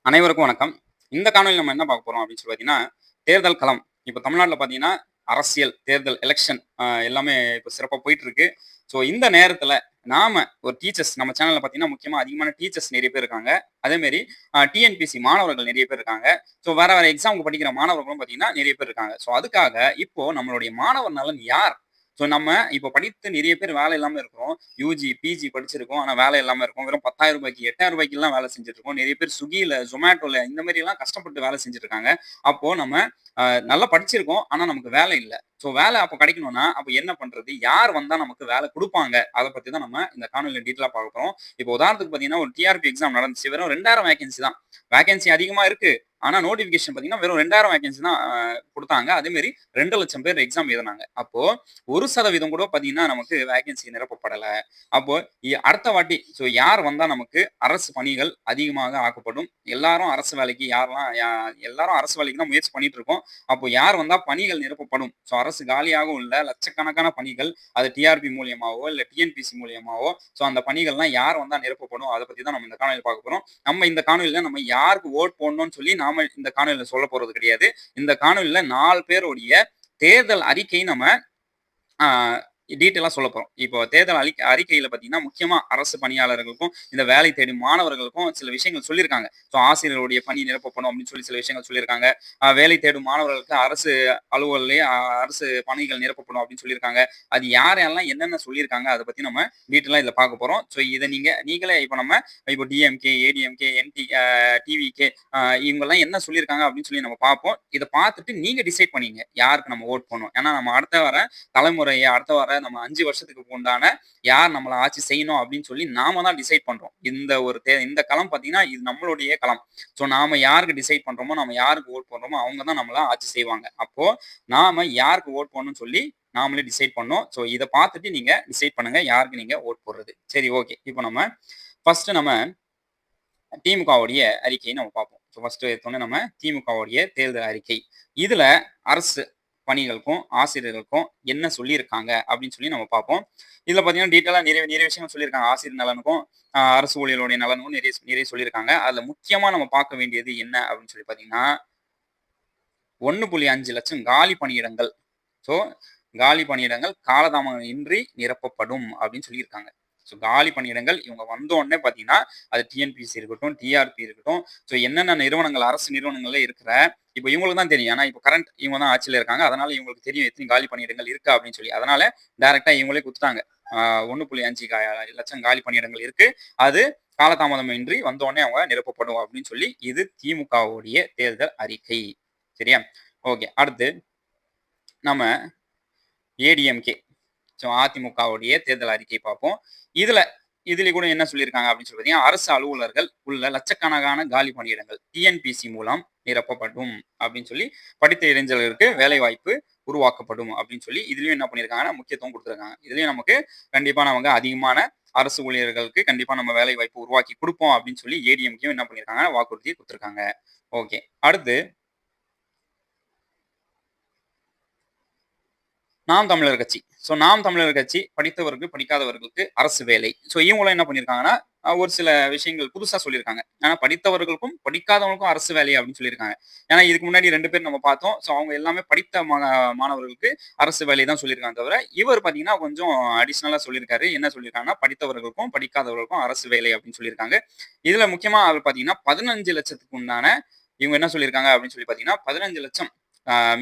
அனைவருக்கும் வணக்கம். இந்த காணொளியில நம்ம என்ன பார்க்க போறோம் அப்படின்னு சொல்லி பார்த்தீங்கன்னா, தேர்தல் களம். இப்ப தமிழ்நாட்டுல பார்த்தீங்கன்னா, அரசியல், தேர்தல், எலக்ஷன் எல்லாமே இப்ப சிறப்பா போயிட்டு இருக்கு. ஸோ இந்த நேரத்துல நாம ஒரு டீச்சர்ஸ் நம்ம சேனல்ல பார்த்தீங்கன்னா, முக்கியமா அதிகமான டீச்சர்ஸ் நெறைய பேர் இருக்காங்க. அதேமாரி டிஎன்பிஎஸ்சி மாணவர்கள் நெறைய பேர் இருக்காங்க. ஸோ வேற வேற எக்ஸாம்க்கு படிக்கிற மாணவர்களும் பார்த்தீங்கன்னா, நெறைய பேர் இருக்காங்க. ஸோ அதுக்காக இப்போ நம்மளுடைய மாணவர் நலன் யார்? ஸோ நம்ம இப்போ படித்து நெறைய பேர் வேலை இல்லாம இருக்கிறோம். யுஜி, பிஜி படிச்சிருக்கோம். ஆனா வேலை இல்லாம இருக்கோம். வெறும் ரூ. 10,000 ரூ. 8,000லாம் வேலை செஞ்சுட்டு இருக்கோம். நெறைய பேர் Swiggyல, Zomatoல இந்த மாரிலாம் கஷ்டப்பட்டு வேலை செஞ்சுட்டு இருக்காங்க. அப்போ நம்ம நல்லா படிச்சிருக்கோம். ஆனா நமக்கு வேலை இல்ல. ஸோ வேலை அப்போ கிடைக்கணும்னா, அப்ப என்ன பண்றது? யார் வந்தா நமக்கு வேலை குடுப்பாங்க? அத பத்தி தான் நம்ம இந்த காணொளியில டீட்டெயிலா பார்க்க போறோம். இப்போ உதாரணத்துக்கு பார்த்தீங்கன்னா, ஒரு டிஆர்பி எக்ஸாம் நடந்துச்சு. வெறும் 2000 வேக்கன்சி தான். வேக்கன்சி அதிகமா இருக்கு. ஆனா நோட்டிஃபிகேஷன் பார்த்தீங்கன்னா, வெறும் 2000 வேக்கன்சி தான் குடுத்தாங்க. அதேமாரி 2,00,000 பேர் எக்ஸாம் எழுதுனாங்க. அப்போ 1% கூட பார்த்தீங்கன்னா, நமக்கு வேக்கன்சி நிரப்பப்படல. அப்போ அடுத்த வாட்டி யார் வந்தா நமக்கு அரசு பணிகள் அதிகமாக ஆக்கப்படும்? எல்லாரும் அரசு வேலைக்கு யாரெல்லாம் எல்லாரும் அரசு வேலைக்கு தான் முயற்சி பண்ணிட்டு இருக்கோம். அப்போ யார் வந்தா பணிகள் நிரப்பப்படும்? அரசு காலியாகவும் இல்ல. லட்சக்கணக்கான பணிகள் அது டிஆர்பி மூலியமாவோ, இல்ல டிஎன்பிஎஸ்சி மூலியமாவோ அந்த பணிகள்லாம் யார் வந்தா நிரப்பப்படும்? அத பத்தி தான் நம்ம இந்த காணொளியில பார்க்க போறோம். நம்ம இந்த காணொளியில நம்ம யாருக்கு வோட் போடணும்னு சொல்லி நாம இந்த காணொளியில சொல்லப் போறது கிடையாது. இந்த காணொளியில 4 பேருடைய தேர்தல் அறிக்கை நம்ம ஆ டீட்டெயிலா சொல்லப் போறோம். இப்போ தேர்தல் அறிக்கையில பார்த்தீங்கன்னா, முக்கியமா அரசு பணியாளர்களுக்கும், இந்த வேலை தேடும் மாணவர்களுக்கும் சில விஷயங்கள் சொல்லியிருக்காங்க. ஆசிரியர்களுடைய பணி நிரப்பப்படும் அப்படின்னு சொல்லி சில விஷயங்கள் சொல்லியிருக்காங்க. வேலை தேடும் மாணவர்களுக்கு அரசு அலுவலகத்திலேயே அரசு பணிகள் நிரப்பப்படும் அப்படின்னு சொல்லியிருக்காங்க. அது யார் யாரெல்லாம் என்னென்ன சொல்லியிருக்காங்க, அத பத்தி நம்ம டீட்டெயிலா இதுல பார்க்க போறோம். இத நீங்களே இப்போ டிஎம்கே, ஏடிஎம்கே, டிவிகே இவங்கலாம் என்ன சொல்லியிருக்காங்க அப்படின்னு சொல்லி நம்ம பார்ப்போம். இத பார்த்துட்டு நீங்க டிசைட் பண்ணீங்க. யாருக்கு நம்ம வோட் பண்ணணும். ஏன்னா நம்ம அடுத்த வர தலைமுறைய அடுத்த வர நம்ம 5 வருஷத்துக்கு உண்டான யார் நம்மள ஆட்சி செய்யணும் அப்படின்னு சொல்லி நாம தான் டிசைட் பண்றோம். இந்த களம் பார்த்தீங்கன்னா, இது நம்மளுடைய களம். நாம யாருக்கு டிசைட் பண்றோமோ, நாம யாருக்கு வோட் பண்றோமோ, அவங்க தான் நம்மள ஆட்சி செய்வாங்க. அப்போ நாம யாருக்கு வோட் பண்ணணும்னு சொல்லி நாமளே டிசைட் பண்ணோம். இத பார்த்துட்டு நீங்க டிசைட் பண்ணுங்க யாருக்கு நீங்க வோட் போடுறது. சரி ஓகே. இப்போ நம்ம ஃபர்ஸ்ட் நம்ம திமுகவுடைய அறிக்கையை நம்ம பார்ப்போம். ஃபர்ஸ்ட் எடுத்தோனே நம்ம திமுகவுடைய தேர்தல் அறிக்கை. இதுல அரசு பணிகளுக்கும், ஆசிரியர்களுக்கும் என்ன சொல்லியிருக்காங்க அப்படின்னு சொல்லி நம்ம பார்ப்போம். இதுல பார்த்தீங்கன்னா, டீட்டெயிலா நிறைய நிறைய விஷயங்கள் சொல்லியிருக்காங்க. ஆசிரியர் நலனுக்கும், அரசு ஊழியர்களுடைய நலனுக்கும் நிறைய நிறைய சொல்லியிருக்காங்க. அதுல முக்கியமா நம்ம பார்க்க வேண்டியது என்ன அப்படின்னு சொல்லி பார்த்தீங்கன்னா, 1.5 லட்சம் காலி பணியிடங்கள். ஸோ காலி பணியிடங்கள் காலதாமதம் இன்றி நிரப்பப்படும் அப்படின்னு சொல்லியிருக்காங்க. காலி பணியிடங்கள் இவங்க வந்தோடனே பார்த்தீங்கன்னா, அது டிஎன்பிஎஸ்சி இருக்கட்டும், டிஆர்பி இருக்கட்டும், என்னென்ன நிறுவனங்கள் அரசு நிறுவனங்கள்ல இருக்கிற இப்போ இவங்களுக்கு தான் தெரியும். ஏன்னா இப்போ கரண்ட் இவங்க தான் ஆட்சியில இருக்காங்க. அதனால இவங்களுக்கு தெரியும் எத்தனை காலி பணியிடங்கள் இருக்கு அப்படின்னு சொல்லி. அதனால டைரக்ட்டா இவங்களே குடுத்துட்டாங்க. 1.5 லட்சம் காலி பணியிடங்கள் இருக்கு. அது காலதாமதமின்றி வந்தோடனே அவங்க நிரப்பப்படும் அப்படின்னு சொல்லி இது திமுகவுடைய தேர்தல் அறிக்கை. சரியா? ஓகே. அடுத்து நம்ம ஏடிஎம்கே அதிமுகவுடைய தேர்தல் அறிக்கை பார்ப்போம். இதுல கூட என்ன சொல்லியிருக்காங்க அப்படின்னு சொல்லி பார்த்தீங்கன்னா, அரசு அலுவலர்கள் உள்ள லட்சக்கணக்கான காலி பணியிடங்கள் டிஎன்பிஎஸ்சி மூலம் நிரப்பப்படும் அப்படின்னு சொல்லி படித்த இளைஞர்களுக்கு வேலை வாய்ப்பு உருவாக்கப்படும் அப்படின்னு சொல்லி இதுலயும் என்ன பண்ணியிருக்காங்கன்னா முக்கியத்துவம் கொடுத்துருக்காங்க. இதுலயும் நமக்கு கண்டிப்பா நமக்கு அதிகமான அரசு ஊழியர்களுக்கு கண்டிப்பா நம்ம வேலை வாய்ப்பு உருவாக்கி கொடுப்போம் அப்படின்னு சொல்லி ஏடிஎம்கே என்ன பண்ணியிருக்காங்க வாக்குறுதி கொடுத்துருக்காங்க. ஓகே. அடுத்து நாம் தமிழர் கட்சி. நாம் தமிழர் கட்சி படித்தவர்களுக்கு, படிக்காதவர்களுக்கு அரசு வேலை. இவங்களும் என்ன பண்ணியிருக்காங்கன்னா, ஒரு சில விஷயங்கள் புதுசா சொல்லியிருக்காங்க. ஆனா படித்தவர்களுக்கும், படிக்காதவங்களுக்கும் அரசு வேலை அப்படின்னு சொல்லியிருக்காங்க. ஏன்னா இதுக்கு முன்னாடி 2 பேர் நம்ம பார்த்தோம். அவங்க எல்லாமே படித்த மாணவர்களுக்கு அரசு வேலை தான் சொல்லியிருக்காங்க தவிர, இவர் பார்த்தீங்கன்னா கொஞ்சம் அடிஷனலா சொல்லியிருக்காரு. என்ன சொல்லியிருக்காங்கன்னா, படித்தவர்களுக்கும், படிக்காதவர்களுக்கும் அரசு வேலை அப்படின்னு சொல்லியிருக்காங்க. இதுல முக்கியமா அவர் பார்த்தீங்கன்னா, 15,00,000க்கு உண்டான இவங்க என்ன சொல்லியிருக்காங்க அப்படின்னு சொல்லி பார்த்தீங்கன்னா, 15,00,000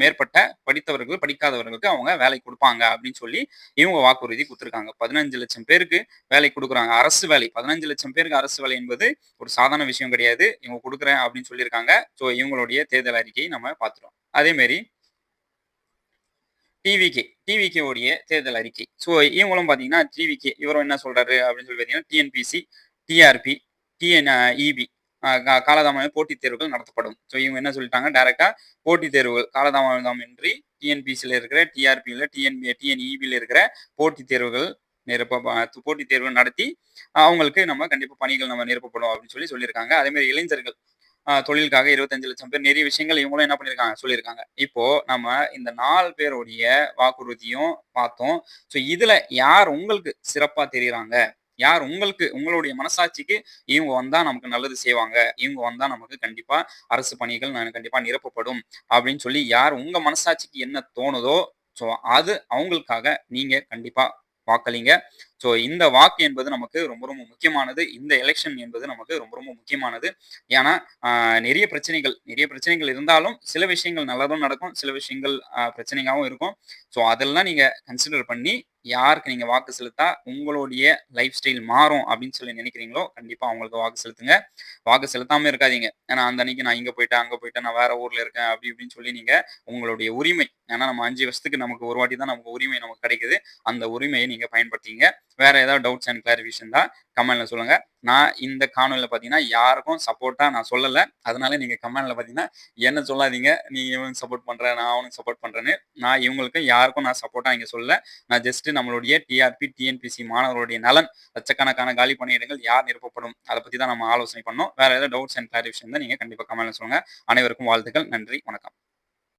மேற்பட்ட படித்தவர்கள், படிக்காதவர்களுக்கு அவங்க வேலை குடுப்பாங்க அப்படின்னு சொல்லி இவங்க வாக்குறுதி குடுத்துருக்காங்க. 15,00,000 பேருக்கு வேலை குடுக்குறாங்க. அரசு வேலை. 15,00,000 பேருக்கு அரசு வேலை என்பது ஒரு சாதாரண விஷயம் கிடையாது. இவங்க குடுக்குறேன் அப்படின்னு சொல்லியிருக்காங்க. இவங்களுடைய தேர்தல் அறிக்கையை நம்ம பார்த்துட்டோம். அதே மாரி டிவிகே உடைய தேர்தல் அறிக்கை. இவங்களும் பார்த்தீங்கன்னா, இவரும் என்ன சொல்றாரு அப்படின்னு சொல்லி பார்த்தீங்கன்னா, டிஎன்பிஎஸ்சி, டிஆர்பி, டிஎன்இபி காலதாமத போட்டித் தேர்வுகள் நடத்தப்படும். இவங்க என்ன சொல்லிட்டாங்க டைரக்ட்டா போட்டித் தேர்வுகள் காலதாமதமின்றி டிஎன்பிஎஸ்சில இருக்கிற, டிஆர்பில, டிஎன்இபில இருக்கிற போட்டித் தேர்வுகள் போட்டித் தேர்வுகள் நடத்தி அவங்களுக்கு நம்ம கண்டிப்பா பணிகள் நம்ம நிரப்பப்படும் அப்படின்னு சொல்லி சொல்லியிருக்காங்க. அதே மாரி இளைஞர்கள் தொழிலுக்காக 25,00,000 பேர் நிறைய விஷயங்கள் இவங்களும் என்ன பண்ணியிருக்காங்க சொல்லியிருக்காங்க. இப்போ நம்ம இந்த 4 பேருடைய வாக்குறுதியும் பார்த்தோம். இதுல யார் உங்களுக்கு சிறப்பா தெரியிறாங்க? யார் உங்களுக்கு உங்களுடைய மனசாட்சிக்கு இவங்க வந்தா நமக்கு நல்லது செய்வாங்க. இவங்க வந்தா நமக்கு கண்டிப்பா அரசு பணிகள் கண்டிப்பா நிரப்பப்படும் அப்படின்னு சொல்லி யார் உங்க மனசாட்சிக்கு என்ன தோணுதோ, ஸோ அது அவங்களுக்காக நீங்க கண்டிப்பா வாக்களிங்க. ஸோ இந்த வாக்கு என்பது நமக்கு ரொம்ப ரொம்ப முக்கியமானது. இந்த எலக்ஷன் என்பது நமக்கு ரொம்ப ரொம்ப முக்கியமானது. ஏன்னா, நெறைய பிரச்சனைகள் இருந்தாலும், சில விஷயங்கள் நல்லதும் நடக்கும். சில விஷயங்கள் பிரச்சனையாவும் இருக்கும். ஸோ அதெல்லாம் நீங்க கன்சிடர் பண்ணி, யாருக்கு நீங்க வாக்கு செலுத்தா உங்களுடைய லைஃப் ஸ்டைல் மாறும் அப்படின்னு சொல்லி நினைக்கிறீங்களோ, கண்டிப்பா அவங்களுக்கு வாக்கு செலுத்துங்க. வாக்கு செலுத்தாம இருக்காதீங்க. ஏன்னா, அந்த அன்னைக்கு நான் இங்க போயிட்டேன், அங்க போயிட்டேன், நான் வேற ஊர்ல இருக்கேன் அப்படி இப்படின்னு சொல்லி நீங்க உங்களுடைய உரிமை ஏன்னா நம்ம 5 வருஷத்துக்கு நமக்கு ஒரு வாட்டி தான் நமக்கு உரிமை நமக்கு கிடைக்குது. அந்த உரிமையை நீங்க பயன்படுத்திக்கங்க. வேற ஏதாவது டவுட்ஸ் அண்ட் கிளாரிஃபிகேஷன் தான் கமெண்ட்ல சொல்லுங்க. நான் இந்த காணொளியில பார்த்தீங்கன்னா, யாருக்கும் சப்போர்ட்டா நான் சொல்லல. அதனால நீங்க கமெண்ட்ல பார்த்தீங்கன்னா, என்ன சொல்லாதீங்க. நீ இவனுக்கு சப்போர்ட் பண்ற, நான் அவனுக்கு சப்போர்ட் பண்றேன்னு. நான் இவங்களுக்கு யாருக்கும் நான் சப்போர்ட்டா இங்க சொல்லல. நான் ஜஸ்ட் நம்மளுடைய டிஆர்பி, டிஎன்பிசி மாணவர்களுடைய நலன், லட்சக்கணக்கான காலி பணியிடங்கள் யார் நிரப்பப்படும், அத பத்தி தான் நம்ம ஆலோசனை பண்ணோம். வேற ஏதாவது டவுட்ஸ் அண்ட் கிளாரிஃபிகேஷன் இருந்தா நீங்க கண்டிப்பா கமெண்ட்ல சொல்லுங்க. அனைவருக்கும் வாழ்த்துக்கள். நன்றி. வணக்கம்.